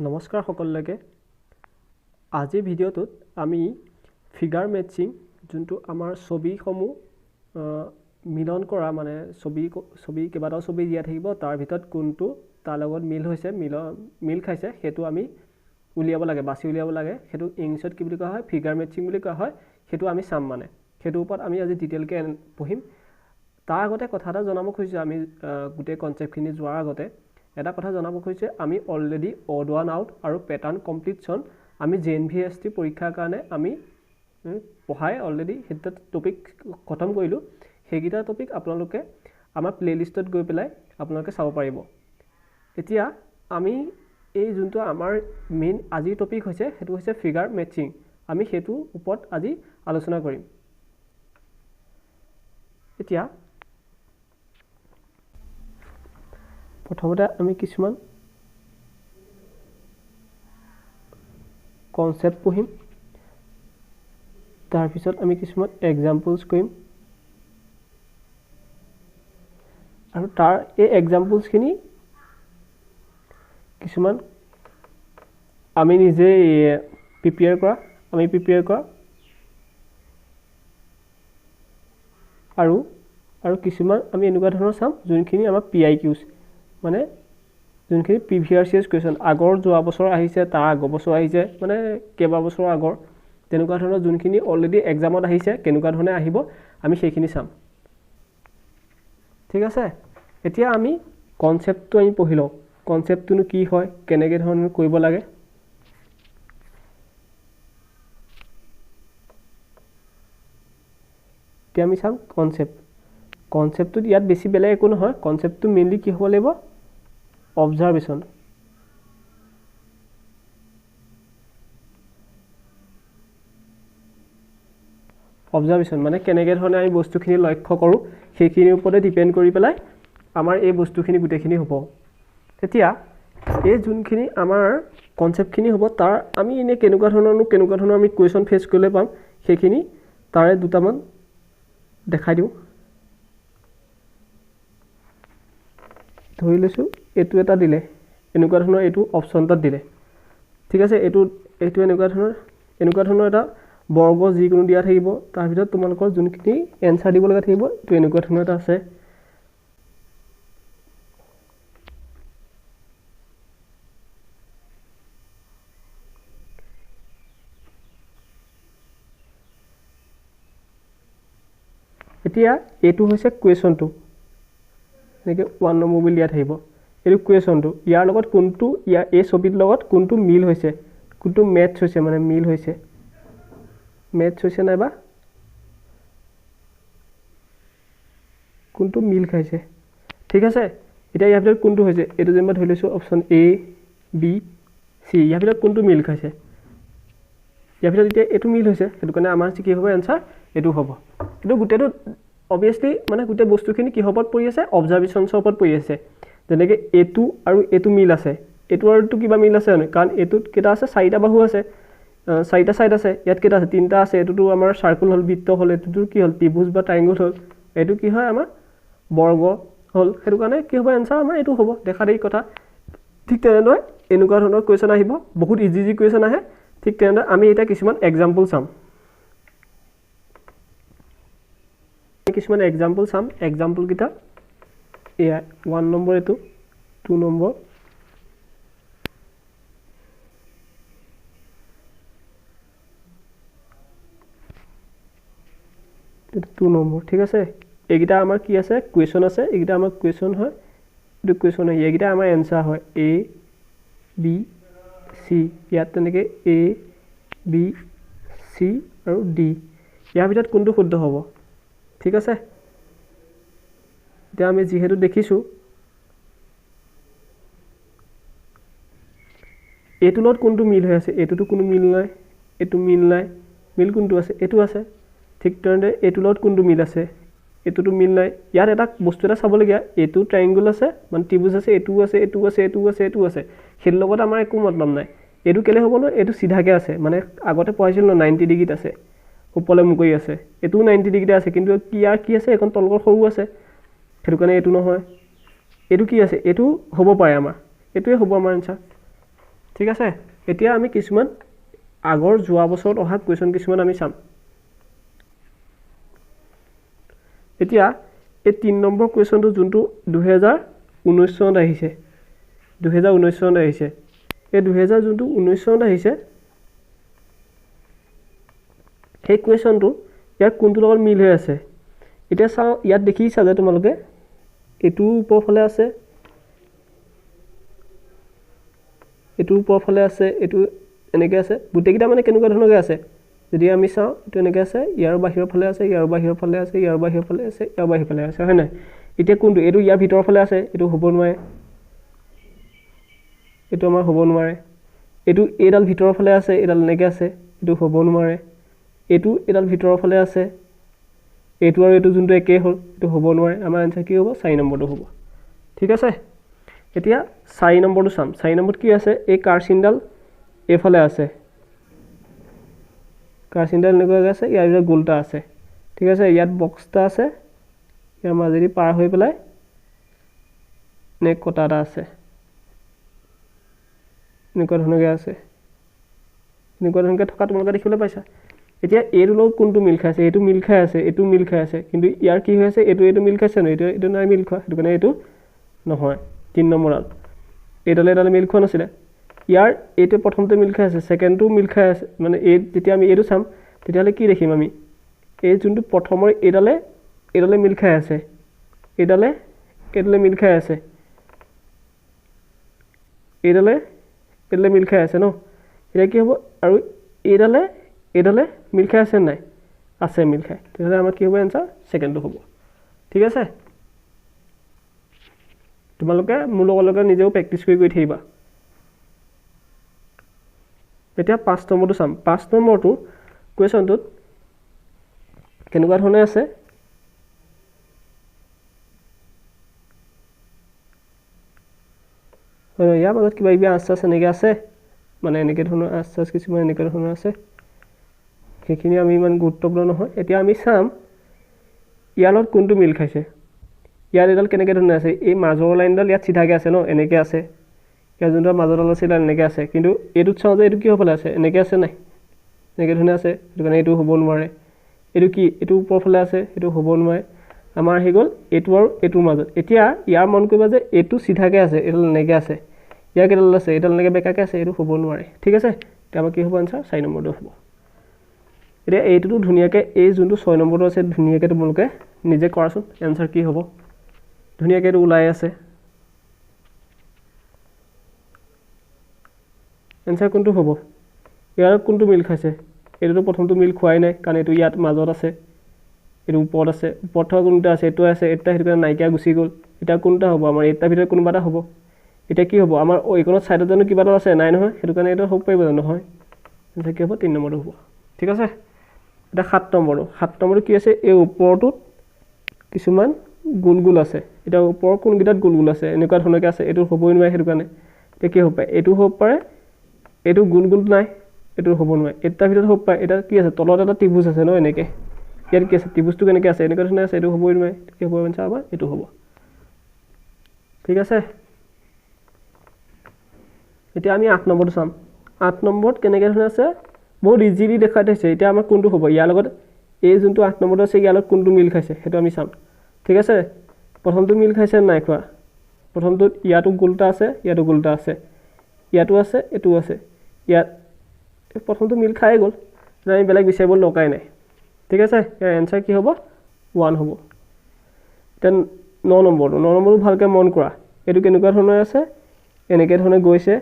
নমস্কাৰ সকলোকে আজি ভিডিঅ'টোত আমি ফিগাৰ মেচিং যোনটো আমাৰ ছবিসমূহ মিলন কৰা মানে ছবি কেইবাটাও ছবি দিয়া থাকিব তাৰ ভিতৰত কোনটো তাৰ লগত মিল খাইছে হেতু আমি উলিয়াব লাগে বাছি উলিয়াব লাগে হেতু ইংলিছত কি বুলি কোৱা হয় ফিগাৰ মেচিং বুলি কোৱা হয় হেতু আমি চাম মানে হেতু ওপৰত আমি আজি ডিটেইলকে পঢ়িম তাৰ আগতে কথা এটা জনাব খুজিছো আমি গুটে কনসেপ্টখিনি যোৱাৰ আগতে এটা কথা জনাব খুজিছে আমি অলৰেডি অড ওৱান আউট আৰু প্যাটাৰ্ন কমপ্লিটছন আমি জেএনভিএসটি পৰীক্ষাৰ কাৰণে আমি পঢ়াই অলৰেডি হেতু টপিক খতম কৰিলো হেগিটা টপিক আপোনালোকে আমাৰ প্লেলিষ্টত গৈ পেলাই আপোনালোকে চাব পাৰিব এতিয়া আমি এই যোনটো আমাৰ মেইন আজি টপিক হৈছে হেতু হৈছে ফিগাৰ মেচিং আমি হেতু ওপৰত আজি আলোচনা কৰিম এতিয়া প্ৰথমতে আমি কিছুমান কনসেপ্ট পঢ়িম তাৰ পিছত আমি কিছুমান এক্সাম্পলস কৰিম আৰু তাৰ এই এক্সাম্পলস খিনি কিছুমান আমি নিজে প্ৰিপেয়াৰ কৰা আৰু কিছুমান আমি এনেকুৱা ধৰণৰ চাম যোনখিনি আমাৰ পিআইকিউস মানে যোনখিনি প্ৰিভিয়াস ইয়াৰ্স কোৱেশ্চন আগৰ যোৱা বছৰ আহিছে তাৰ আগৰ বছৰ আহিছে মানে কেবা বছৰ আগৰ তেনেকুৱা ধৰণৰ যোনখিনি অলৰেডি এক্সামত আহিছে কেনেকুৱা ধৰণে আহিব আমি সেইখিনি চাম ঠিক আছে এতিয়া আমি কনসেপ্টটো আমি পঢ়িলো কনসেপ্টটো কি হয় কেনেকৈ ধৰণে কৰিব লাগে এতিয়া আমি চাম কনসেপ্টটো ইয়াত বেছি বেলেগ একো নহয় কনসেপ্টটো মেইনলি কি হ'ব লাগিব অবজাৰভেশন মানে কেনেকৈ ধৰণে আমি বস্তুখিনি লক্ষ্য কৰো সেইখিনিৰ ওপৰতে ডিপেন্ড কৰি পেলাই আমাৰ এই বস্তুখিনি গুটেখিনি হ'ব তেতিয়া এই যোনখিনি আমাৰ কনসেপ্টখিনি হ'ব তাৰ আমি এনে কেনেকুৱা ধৰণৰ আমি কোৱেশ্চন ফেচ কৰিলে পাম সেইখিনি তাৰে দুটামান দেখাই দিও ধৰি লৈছো এটো এটা দিলে এনেকুৱা ধৰণৰ এটো অপচনটা দিলে ঠিক আছে এটো এনেকুৱা ধৰণৰ এটা বৰ্গ যিকোনো দিয়া থাকিব তাৰ ভিতৰত তোমালোকৰ যোনখিনি এনসাৰ দিব লগা থাকিব তো এনেকুৱা ধৰণৰ এটা আছে এতিয়া এটো হৈছে কোৱেশ্চনটো নেকি 1 নম্বৰ বুলি দিয়া থাকিব এটো কোৱেশ্চনটো ইয়াৰ লগত কোনটো এই ছবিৰ লগত কোনটো মিল হৈছে কোনটো মেচ হৈছে মানে মিল হৈছে নাইবা কোনটো মিল খাইছে ঠিক আছে এতিয়া ইয়াৰ ভিতৰত কোনটো হৈছে এটো যেনিবা ধৰি লৈছো অপচন এ বি সি ইয়াৰ ভিতৰত কোনটো মিল খাইছে ইয়াৰ ভিতৰত এতিয়া এটো মিল হৈছে হেতু কাৰণে আমাৰ কি হ'ব আনসাৰ এটো হ'ব এটো গুটেটো obviously মানে গুটে বস্তুখিনি কি হবত পৰি আছে অবজাৰভেশনছৰ ওপৰত পৰি আছে যেনেকৈ এটো আৰু এটো মিল আছে এটো আৰু এটো কিবা মিল আছে কাৰণ এটোত কেটা আছে চাৰিটা বাহু আছে চাৰিটা সাইড আছে ইয়াত কেটা আছে তিনটা আছে এটোটো আমাৰ সাৰ্কেল হল বৃত্ত হল এটোটো কি হল ত্ৰিভুজ বা ট্ৰায়াঙ্গল হল এটো কি হয় আমাৰ বৰ্গ হল হেতু কাৰণে কি হ'ব আনসাৰ আমাৰ এটো হ'ব দেখা দেই কথা ঠিক তেনেদৰে এনেকুৱা ধৰণৰ কোৱেশ্চন আহিব বহুত ইজি কোৱেশ্চন আহে ঠিক তেনেদৰে আমি এটা কিছুমান এক্সাম্পল চাম কিছুমান এক্সাম্পল চাম এক্সাম্পল কিটা এয়া 1 নম্বৰ এটো 2 নম্বৰ এটো 2 নম্বৰ ঠিক আছে এগিটা আমাৰ কি আছে কোৱেশ্চন আছে এগিটা আমাৰ কোৱেশ্চন হয় এটো কোৱেশ্চন হয় এগিটা আমাৰ আনসাৰ হয় এ বি সি ইয়াত তেনেকৈ এ বি সি আৰু ডি ইয়াৰ ভিতৰত কোনটো শুদ্ধ হ'ব ঠিক আছে এতিয়া আমি যেহেতু দেখিছো এটো লগত কোনটো মিল হৈ আছে এটোটো কোনো মিল নাই এটো মিল নাই মিল কোনটো আছে এটো আছে ঠিক তেনেদৰে এটো লগত কোনটো মিল আছে এটোটো মিল নাই ইয়াত এটা বস্তু এটা চাব লগিয়া এটো ট্ৰায়াঙ্গল আছে মানে ত্ৰিভুজ আছে এটো আছে হেৰ লগত আমাৰ একো মতলব নাই এটো কেলে হ'ব ন এটো সিধাকে আছে মানে আগতে পঢ়াইছিল ন 90 ডিগ্ৰীত আছে উপলে মুকই আছে এটো 90 ডিগ্ৰীতে আছে কিন্তু কি আছে এখন তলকৰ সৰু আছে হেতু কাৰণে এটো নহয় এটো কি আছে এটো হ'ব পাৰে আমাৰ এটোৱে হ'ব আমাৰ আনসাৰ ঠিক আছে এতিয়া আমি কিছুমান আগৰ যোৱা বছৰত অহা কোৱেশ্চন কিছুমান আমি চাম এতিয়া এই 3 নম্বৰ কোৱেশ্চনটো যোনটো 2019 চনত আহিছে 2019 চনত আহিছে এই 2000 যোনটো 19 চনত আহিছে সেই কোৱেশ্চনটো ইয়াৰ কোনটো লগত মিল হৈ আছে এতিয়া চাও ইয়াত দেখিছা যে তোমালোকে এটু উপৰ ফালে আছে এটু উপৰ ফালে আছে এটু এনেকৈ আছে গুটেকিটা মানে কেনেকুৱা ধৰণকৈ আছে যদি আমি চাও এটু এনেকৈ আছে ইয়াৰ বাহিৰৰ ফালে আছে ইয়াৰ বাহিৰৰ ফালে আছে ইয়াৰ বাহিৰৰ ফালে আছে ইয়াৰ বাহিৰৰ ফালে আছে হয় না এতিয়া কোনটো এটু ইয়াৰ ভিতৰৰ ফালে আছে এটু হ'ব নোৱাৰে এটু আমাৰ হ'ব নোৱাৰে এটু এডাল ভিতৰৰ ফালে আছে এডাল এনেকৈ আছে এটু হ'ব নোৱাৰে এটু এডাল ভিতৰৰ ফালে আছে এটু আৰু এটু যোনটো একে হ'ল এটু হ'ব নোৱাৰে আমাৰ আনসাৰ কি হ'ব 4 নম্বৰটো হ'ব ঠিক আছে এতিয়া 4 নম্বৰটো চাম 4 নম্বৰত কি আছে এই কাৰ্চিনডাল এফালে আছে কাৰ্চিনডাল এনেকৈ আছে ইয়াৰ ভিতৰত গোলটা আছে ঠিক আছে ইয়াত বক্সটা আছে ইয়াৰ মাজেদি পাৰ হৈ পেলাই নে কটাটা আছে এনেকুৱা ধৰণকৈ আছে এনেকুৱা ধৰণকৈ থকা তোমালোকে দেখিবলৈ পাইছা এতিয়া এটো লগত কোনটো মিল খাইছে এটো মিল খাই আছে এটো মিল খাই আছে কিন্তু ইয়াৰ কি হৈ আছে এটো মিল খাইছে ন এটো নাই মিল খোৱা সেইটো কাৰণে এটো নহয় 3 নম্বৰত এডালে মিল খোৱা নাছিলে ইয়াৰ এটো প্ৰথমতে মিল খাই আছে সেকেন্ডটো মিল খাই আছে মানে যেতিয়া আমি এটো চাম তেতিয়ালে কি দেখিম আমি এই যোনটো প্ৰথমৰ এডালে মিল খাই আছে এডালে মিল খাই আছে এডালে মিল খাই আছে ন এটা কি হ'ব আৰু এডালে মিল খাই আছে নাই আছে মিল খাই তেতিয়ালে আমাৰ কি হ'ব আনসাৰ সেকেন্ডটো হ'ব ঠিক আছে তোমালোকে মোৰ লগত নিজেও প্ৰেক্টিছ কৰি গৈ থাকিবা এতিয়া 5 নম্বৰটো চাম 5 নম্বৰটো কোৱেশ্চনটোত কেনেকুৱা ধৰণে আছে ইয়াৰ মাজত কিবা আনসাৰ এনেকৈ আছে মানে এনেকৈ ধৰণৰ আনসাৰ কিছুমান এনেকৈ ধৰণৰ আছে সেইখিনি আমি ইমান গুৰুত্বপূৰ্ণ নহয় এতিয়া আমি চাম ইয়াৰ লগত কোনটো মিল খাইছে ইয়াৰ এডাল কেনেকৈ ধৰণে আছে এই মাজৰ লাইনডাল ইয়াত সিধাকৈ আছে ন এনেকৈ আছে ইয়াৰ যোনটো মাজৰডাল আছে এনেকৈ আছে কিন্তু এটোত চাও যে এটো কি হ'বলে আছে এনেকৈ আছে নাই এনেকৈ ধৰণে আছে সেইটো কাৰণে এটো হ'ব নোৱাৰে এটো কি এটো ওপৰ ফালে আছে এটো হ'ব নোৱাৰে আমাৰ হে গল এটো আৰু এটোৰ মাজত এতিয়া ইয়াৰ মন কৰিবা যে এটো সিধাকৈ আছে এডাল এনেকৈ আছে ইয়াৰ কেডাল আছে এডাল এনেকৈ বেকাকৈ আছে এটো হ'ব নোৱাৰে ঠিক আছে তেতিয়া আমাৰ কি হ'ব আনসাৰ 4 নম্বৰটো হ'ব এতিয়া এইটো ধুনিয়াকে এই যোনটো 6 নম্বৰটো আছে ধুনিয়াকে তোমালোকে নিজে কৰাচোন আনসাৰ কি হ'ব ধুনিয়াকে এটো ওলাই আছে আনসাৰ কোনটো হ'ব ইয়াৰ কোনটো মিল খাইছে এটো প্ৰথমটো মিল খোৱাই নাই কাৰণ এটো ইয়াত মাজত আছে এটো ওপৰত আছে ওপৰত থকা কোনটা আছে এটো আছে এটা হেতু কাৰণে নাইকিয়া গুচি গ'ল এটা কোনটা হ'ব আমাৰ এটা ভিতৰত কোনবা এটা হ'ব এটা কি হ'ব আমাৰ এইকনত সাইডত জানো কিবা এটা আছে নাই নহয় হেতু কাৰণে এটা হ'ব পাৰিব জানো নহয় আনসাৰ কি হ'ব 3 নম্বৰটো হ'ব ঠিক আছে এটা 7 নম্বৰটো কি আছে এই ওপৰটোত কিছুমান গুলগুল আছে এটা ওপৰৰ কোন গিটাত গুলগুল আছে এনেকুৱা ধৰণকে আছে এটো হ'বই নোৱাৰে হেতু কাৰণে তে কি হ'ব এটো হ'ব পাৰে এটো গুলগুল নাই এটো হ'ব নোৱাৰে এটা ভিতৰত হ'ব পাৰে এটা কি আছে তলত এটা ত্ৰিভুজ আছে ন এনেকে ইয়াত কি আছে ত্ৰিভুজটো কেনেকৈ আছে এনেকুৱা ধৰণে আছে এটো হ'বই নোৱাৰে কি হ'ব আনসাৰ আমাৰ এটো হ'ব ঠিক আছে এতিয়া আমি 8 নম্বৰটো চাম 8 নম্বৰত কেনেকৈ ধৰণে আছে বহুত ইজিলি দেখাই দিছে এতিয়া আমাৰ কোনটো হ'ব ইয়াৰ লগত এই যোনটো 8 নম্বৰটো আছে ইয়াৰ লগত কোনটো মিল খাইছে হেতু আমি চাম ঠিক আছে প্ৰথমটো মিল খাইছে নাই খোৱা প্ৰথমটো ইয়াটো গোলটা আছে ইয়াটো গোলটা আছে ইয়াটো আছে এটো আছে ইয়াত প্ৰথমটো মিল খাই গ'ল আমি বেলেগ বিচাৰিব লকাই নাই ঠিক আছে ইয়াৰ আনসাৰ কি হ'ব 1 হ'ব দেন 9 নম্বৰটো ভালকৈ মন কৰা এটো কেনেকুৱা ধৰণৰ আছে এনেকৈ ধৰণে গৈছে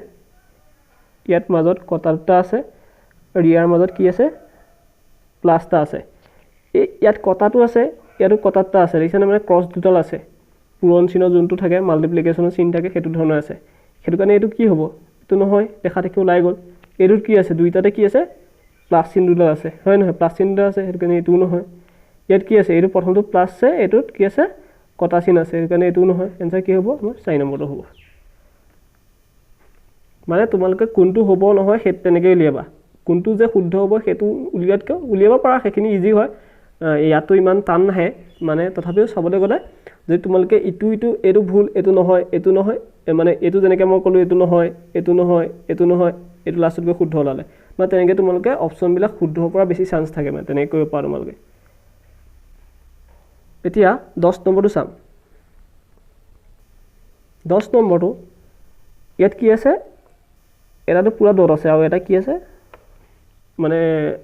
ইয়াত মাজত কটাটা আছে আৰু ইয়াৰ মাজত কি আছে প্লাসটা আছে ইয়াত কটাটো আছে ইয়াতো কটাটা আছে দেখিছানে মানে ক্ৰস দুটাল আছে পুৰণ চিহ্ন যোনটো থাকে মাল্টিপ্লিকেশনৰ চিহ্ন থাকে হেতু ধৰণৰ আছে হেতু কাৰণে এটো কি হ'ব এটো নহয় দেখা দেখি ওলাই গ'ল এটোত কি আছে দুইটাতে কি আছে প্লাস চিহ্ন দুটা আছে হয় নহয় প্লাস চিহ্ন দুটা আছে হেতু কাৰণে এটো নহয় ইয়াত কি আছে এটো প্ৰথমটো প্লাস আছে এটোত কি আছে কটা চিহ্ন আছে হেতু কাৰণে এটো নহয় আনসাৰ কি হ'ব আমাৰ 4 নম্বৰটো হ'ব মানে তোমালোকে কোনটো হ'ব নহয় হেত তেনেকৈ উলিয়াবা কোনটো যে শুদ্ধ হ'ব হেতু উলিয়াব পাৰা সেইখিনি ইজি হয় ইয়াতো ইমান টান নাহে মানে তথাপিও চাবলৈ গ'লে যদি তোমালোকে ইটো এইটো ভুল এইটো নহয় মানে এইটো যেনেকৈ মই ক'লোঁ এইটো নহয় এইটো লাষ্টত গৈ শুদ্ধ ওলালে মানে তেনেকৈ তোমালোকে অপশ্যনবিলাক শুদ্ধ পৰা বেছি চান্স থাকে মানে তেনেকৈ কৰিব পাৰা তোমালোকে এতিয়া 10 নম্বৰটো চাম 10 নম্বৰটো ইয়াত কি আছে এটাটো পুৰা ডট আছে আৰু এটা কি আছে মানে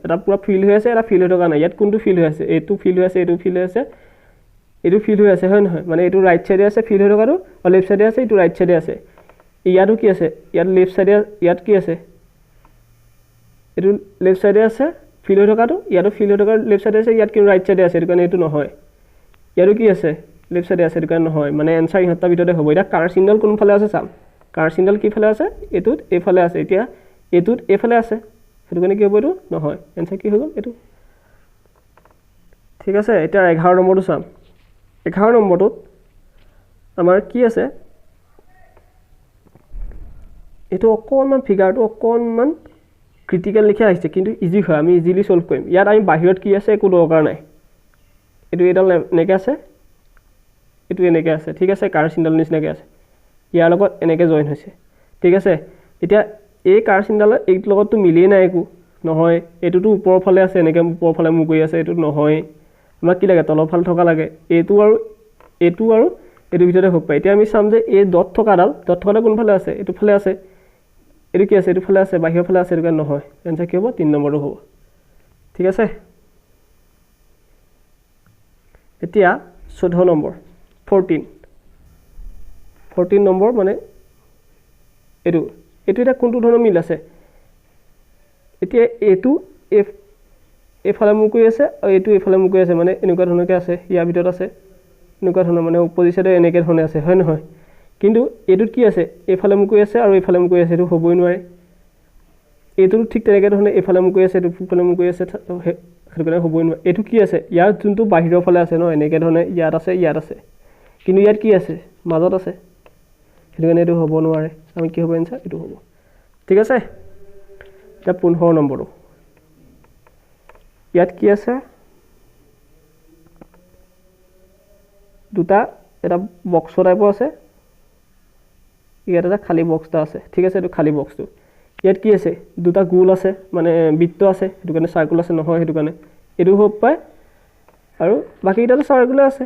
এটা পুৰা ফিল হৈ আছে এটা ফিল হৈ থকা নাই ইয়াত কোনটো ফিল হৈ আছে এইটো ফিল হৈ আছে এইটো ফিল হৈ আছে এইটো ফিল হৈ আছে হয় নহয় মানে এইটো ৰাইট সাইডে আছে ফিল হৈ থকাটো আৰু লেফট সাইডে আছে এইটো ৰাইট সাইডে আছে ইয়াতো কি আছে ইয়াত লেফট সাইডে ইয়াত কি আছে এইটো লেফট সাইডে আছে ফিল হৈ থকাটো ইয়াতো ফিল হৈ থকা লেফট সাইডে আছে ইয়াত কি ৰাইট সাইডে আছে এইটো কাৰণে এইটো নহয় ইয়াৰো কি আছে লেফট সাইডে আছে এইটো কাৰণে নহয় মানে এনসাৰ ইহঁতৰ ভিতৰতে হ'ব এতিয়া কাৰ চিম্বল কোনফালে আছে চাম কাৰ চিম্বল কি ফালে আছে এইটোত এইফালে আছে এতিয়া এইটোত এইফালে আছে সেইটো কাৰণে কি হ'ব এইটো নহয় এনসাৰ কি হৈ গ'ল এইটো ঠিক আছে এতিয়া 11 নম্বৰটো চাম 11 নম্বৰটোত আমাৰ কি আছে এইটো অকণমান ফিগাৰটো অকণমান ক্ৰিটিকেল লিখা আহিছে কিন্তু ইজি হয় আমি ইজিলি সলভ কৰিম ইয়াত আমি বাহিৰত কি আছে একো দৰকাৰ নাই এইটো এডাল এনেকৈ আছে এইটো এনেকৈ আছে ঠিক আছে কাৰ চিম্বল নিচিনাকৈ আছে ইয়াৰ লগত এনেকৈ জইন হৈছে ঠিক আছে এতিয়া এই কাৰ চিম্বলৰ এইটোৰ লগততো মিলিয়ে নাই একো নহয় এইটোতো ওপৰৰ ফালে আছে এনেকৈ ওপৰৰ ফালে মুখ কৰি আছে এইটো নহয় আমাক কি লাগে তলৰ ফালে থকা লাগে এইটো আৰু এইটোৰ ভিতৰতে হ'ব পাৰে এতিয়া আমি চাম যে এই ডট থকাডাল কোনফালে আছে এইটো ফালে আছে এইটো কি আছে এইটো ফালে আছে বাহিৰৰ ফালে আছে এইটো কাৰণে নহয় এনসাৰ কি হ'ব 3 নম্বৰটো হ'ব ঠিক আছে এতিয়া 14 নম্বৰ 14 নম্বৰ মানে এইটো এটা কোনটো ধৰণৰ মিল আছে এতিয়া এইটো এইফালে মুখ কৰি আছে আৰু এইটো এইফালে মুখ কৰি আছে মানে এনেকুৱা ধৰণৰকৈ আছে ইয়াৰ ভিতৰত আছে এনেকুৱা ধৰণৰ মানে অপজিটে এনেকৈ ধৰণে আছে হয় নহয় কিন্তু এইটোত কি আছে এইফালে মুখ কৰি আছে আৰু এইফালে মুখ কৰি আছে এইটো হ'বই নোৱাৰে এইটো ঠিক তেনেকৈ ধৰণে এইফালে মুখ কৰি আছে এইটো এইফালে মুখ কৰি আছে সেইটো কাৰণে হ'বই নোৱাৰে এইটো কি আছে ইয়াৰ যোনটো বাহিৰৰ ফালে আছে ন এনেকৈ ধৰণে ইয়াত আছে কিন্তু ইয়াত কি আছে মাজত আছে সেইটো কাৰণে এইটো হ'ব নোৱাৰে আমি কি হ'ব এনসাৰ এইটো হ'ব ঠিক আছে এতিয়া 15 নম্বৰটো ইয়াত কি আছে দুটা এটা বক্সৰ টাইপৰ আছে ইয়াত এটা খালী বক্স এটা আছে ঠিক আছে এইটো খালী বক্সটো ইয়াত কি আছে দুটা গোল আছে মানে বৃত্ত আছে সেইটো কাৰণে সাৰ্কুল আছে নহয় সেইটো কাৰণে এইটো হ'ব পায় আৰু বাকিকেইটাতো সাৰ্কুলে আছে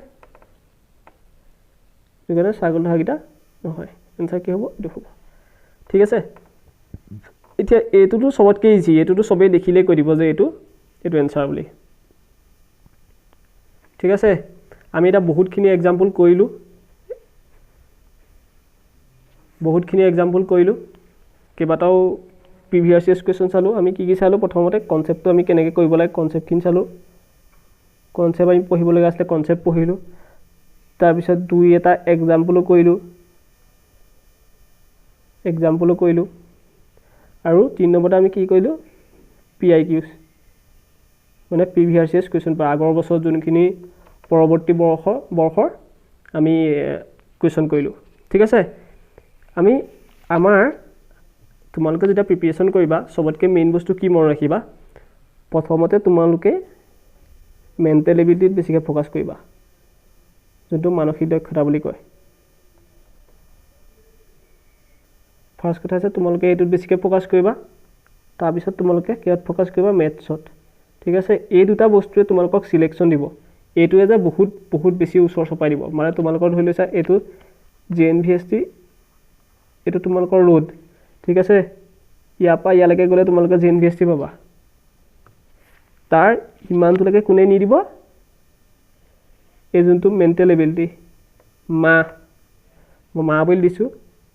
সেইটো কাৰণে সাৰ্কুল থাকাকেইটা নহয় এনসাৰ কি হ'ব এইটো হ'ব ঠিক আছে এতিয়া এইটোতো সবতকৈ ইজি এইটোতো সবেই দেখিলেই কৈ দিব যে এইটো এনসাৰ বুলি ঠিক আছে আমি এটা বহুতখিনি এক্সাম্পল কৰিলোঁ কেইবাটাও প্ৰিভিয়াছ ইয়েৰ্ছ কুৱেশ্যন চালোঁ আমি কি চালোঁ প্ৰথমতে কনচেপ্টটো আমি কেনেকৈ কৰিব লাগে কনচেপ্টখিনি চালোঁ কনচেপ্ট আমি পঢ়িব লগা আছিলে কনচেপ্ট পঢ়িলোঁ তাৰপিছত 2-এটা এক্সাম্পলো কৰিলোঁ আৰু 3 নম্বৰতে আমি কি কৰিলোঁ PIQs মানে প্ৰিভিয়াছ ইয়েৰ্ছ কুৱেশ্যন পৰা আগৰ বছৰত যোনখিনি পৰৱৰ্তী বৰ্ষৰ আমি কুৱেশ্যন কৰিলোঁ ঠিক আছে আমি তোমালোকে যেতিয়া প্ৰিপেৰেশ্যন কৰিবা সবতকৈ মেইন বস্তু কি মনত ৰাখিবা প্ৰথমতে তোমালোকে মেণ্টেল এবিলিটিত বেছিকৈ ফ'কাছ কৰিবা যোনটো মানসিক দক্ষতা বুলি কয় ফাৰ্ষ্ট কথা আছে তোমালোকে এইটোত বেছিকৈ ফ'কাছ কৰিবা তাৰপিছত তোমালোকে কিহত ফ'কাছ কৰিবা মেথছত ঠিক আছে এই দুটা বস্তুৱে তোমালোকক সিলেকশ্যন দিব এইটোৱে যে বহুত বেছি ওচৰ চপাই দিব মানে তোমালোকৰ ধৰি লৈছা এইটো JNVST এইটো তোমালোকৰ ৰোড ঠিক আছে ইয়াৰ পৰা ইয়ালৈকে গ'লে তোমালোকে JNVST পাবা তাৰ ইমানটোলৈকে কোনে নিদিব এই যোনটো মেণ্টেল এবিলিটি মই বুলি দিছোঁ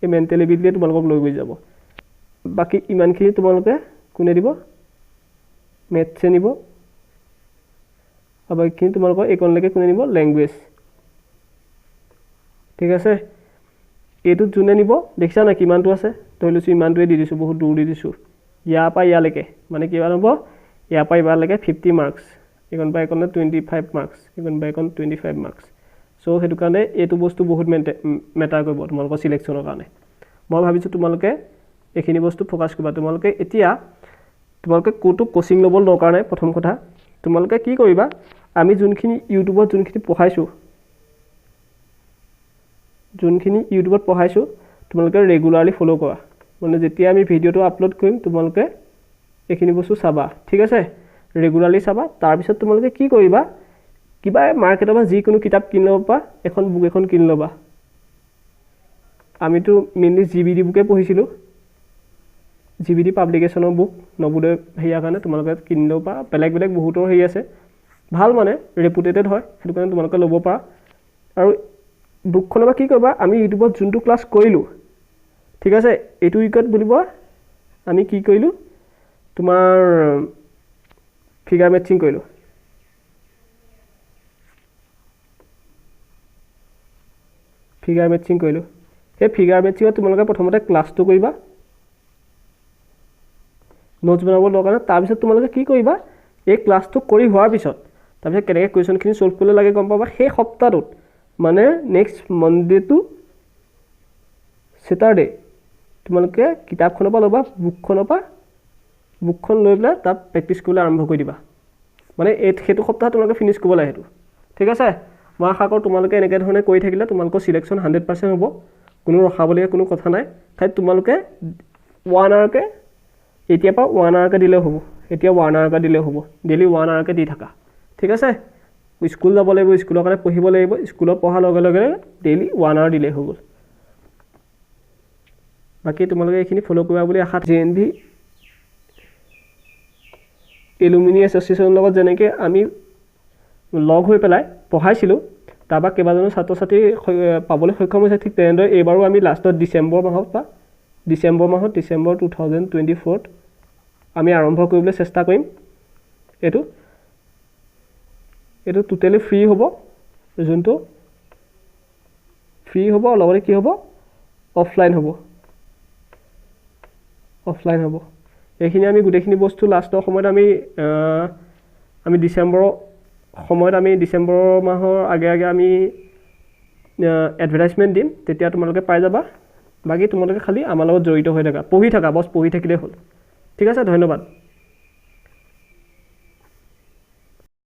এই মেণ্টেল এবিলিটিয়ে তোমালোকক লৈ গৈ যাব বাকী ইমানখিনি তোমালোকে কোনে দিব মেথছে নিব আৰু বাকীখিনি তোমালোকৰ এইকণলৈকে কোনে নিব লেংগুৱেজ ঠিক আছে এইটোত যোনে নিব দেখিছা না কিমানটো আছে ধৰি লৈছোঁ ইমানটোৱে দি দিছোঁ বহুত দূৰ দি দিছোঁ ইয়াৰ পৰা ইয়ালৈকে মানে কিমান হ'ব ইয়াৰ পৰা ইয়ালৈকে 50 মাৰ্কছ এইকণ পৰা এইকণলৈ 25 মাৰ্কছ এইকণ পৰা এইকণ 25 মাৰ্কছ চ' সেইটো কাৰণে এইটো বস্তু বহুত মেটাৰ কৰিব তোমালোকৰ চিলেকশ্যনৰ কাৰণে মই ভাবিছোঁ তোমালোকে এইখিনি বস্তু ফ'কাছ কৰিবা তোমালোকে ক'তো কোচিং ল'ব দৰকাৰ নাই প্ৰথম কথা তোমালোকে কি কৰিবা আমি যোনখিনি ইউটিউবত যোনখিনি পঢ়াইছোঁ যোনখিনি ইউটিউবত পঢ়াইছোঁ তোমালোকে ৰেগুলাৰলি ফ'ল' কৰা মানে যেতিয়া আমি ভিডিঅ'টো আপলোড কৰিম তোমালোকে এইখিনি বস্তু চাবা ঠিক আছে ৰেগুলাৰলি চাবা তাৰপিছত তোমালোকে কি কৰিবা কিবা মাৰ্কেটৰ পৰা যিকোনো কিতাপ কিনি ল'ব পা এখন বুক এখন কিনি ল'বা আমিতো মেইনলি জিবিডি বুকে পঢ়িছিলোঁ জিবিডি পাব্লিকেশ্যনৰ বুক নবোদয় হেৰিয়াৰ কাৰণে তোমালোকে কিনি ল'ব পা বেলেগ বেলেগ বহুতৰ হেৰি আছে ভাল মানে ৰেপুটেটেড হয় সেইটো কাৰণে তোমালোকে ল'ব পাৰা আৰু বুকখনৰ পৰা কি কৰিবা আমি ইউটিউবত যোনটো ক্লাছ কৰিলোঁ ঠিক আছে এইটো উইকত বুলিব আমি কি কৰিলোঁ তোমাৰ ফিগাৰ মেটচিং কৰিলোঁ সেই ফিগাৰ মেটচিঙত তোমালোকে প্ৰথমতে ক্লাছটো কৰিবা নোটছ বনাব দৰকাৰ নাই তাৰপিছত তোমালোকে কি কৰিবা এই ক্লাছটো কৰি হোৱাৰ পিছত তাৰপিছত কেনেকৈ কুৱেশ্যনখিনি ছল্ভ কৰিব লাগে গম পাবা সেই সপ্তাহটোত মানে নেক্সট মনডে টু ছেটাৰডে তোমালোকে কিতাপখনৰ পৰা ল'বা বুকখন লৈ পেলাই তাত প্ৰেক্টিছ কৰিবলৈ আৰম্ভ কৰি দিবা মানে সেইটো সপ্তাহ তোমালোকে ফিনিছ কৰিব লাগে সেইটো ঠিক আছে মই আশা কৰোঁ তোমালোকে এনেকৈ ধৰণে কৰি থাকিলে তোমালোকৰ চিলেকশ্যন 100% হ'ব কোনো ৰখাবলগীয়া কোনো কথা নাই খালি তোমালোকে 1 আৱাৰকৈ এতিয়াৰ পৰা 1 আৱাৰকৈ দিলেও হ'ব এতিয়া 1 আৱাৰকৈ দিলেও হ'ব ডেইলি 1 আৱাৰকৈ দি থাকা ঠিক আছে স্কুল যাব লাগিব স্কুলৰ কাৰণে পঢ়িব লাগিব স্কুলত পঢ়াৰ লগে লগে ডেইলি 1 আৱাৰ দিলেই হৈ গ'ল বাকী তোমালোকে এইখিনি ফ'ল' কৰিবা বুলি আশা JNV এলুমিনি এছ'চিয়েশ্যনৰ লগত যেনেকৈ আমি লগ হৈ পেলাই পঢ়াইছিলোঁ তাৰপৰা কেইবাজনো ছাত্ৰ ছাত্ৰী পাবলৈ সক্ষম হৈছে ঠিক তেনেদৰে এইবাৰো আমি লাষ্টত ডিচেম্বৰ 2024 আমি আৰম্ভ কৰিবলৈ চেষ্টা কৰিম এইটো টোটেলি ফ্ৰী হ'ব যোনটো ফ্ৰী হ'ব লগতে কি হ'ব অফলাইন হ'ব এইখিনি আমি গোটেইখিনি বস্তু লাষ্টৰ সময়ত আমি ডিচেম্বৰৰ মাহৰ আগে আমি এডভাৰটাইজমেণ্ট দিম তেতিয়া তোমালোকে পাই যাবা বাকী তোমালোকে খালি আমাৰ লগত জড়িত হৈ থাকা পঢ়ি থাকিলেই হ'ল ঠিক আছে ধন্যবাদ